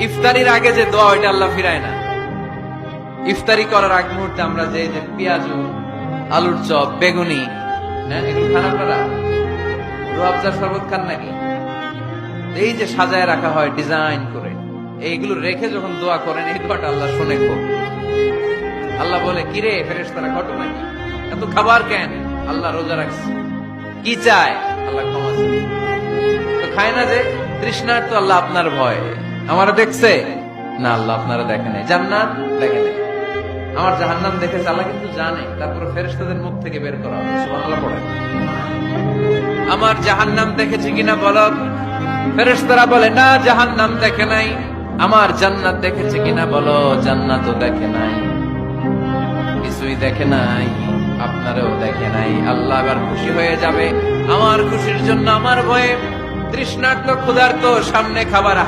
ইফতারির আগে যে দোয়া ওইটা আল্লাহ ফিরায় না। ইফতারি করার আগ মুহূর্তে আমরা যে পেঁয়াজু, আলুর চপ, বেগুনি, হ্যাঁ এগুলো খান আপনারা? রুয়াবজার শরবত খান নাকি? এই যে সাজায় রাখা হয় ডিজাইন করে, এইগুলো রেখে যখন দোয়া করেন, এই দোয়াটা আল্লাহ শুনে খুব। আল্লাহ বলে, কিরে ফেরেশতারা ঘটনা কি, এত খাবার কেন? আল্লাহ রোজা রাখছে, কি চায়? আল্লাহ ক্ষমা চায়। তো খায় না যে তৃষ্ণার, তো আল্লাহ আপনার ভয়। আমারা দেখছে না, আল্লাহ আপনারা দেখে নাই। জান্নাত দেখে নাই, আমার জাহান্নাম দেখেছে আল্লাহ কিন্তু জানে। তারপরে ফেরেশতাদের মুখ থেকে বের করা হবে। সুবহানাল্লাহ পড়ে, আমার জাহান্নাম দেখেছি কিনা বলো। ফেরেশতারা বলে, না জাহান্নাম দেখে নাই। আমার জান্নাত দেখেছে কিনা বলো। জান্নাতও দেখে নাই, কিছুই দেখে নাই, আপনারও দেখে নাই। আল্লাহ এবার খুশি হয়ে যাবে। আমার খুশির জন্য আমার ভয়ে তৃষ্ণার্ত ক্ষুধার্ত সামনে খাবার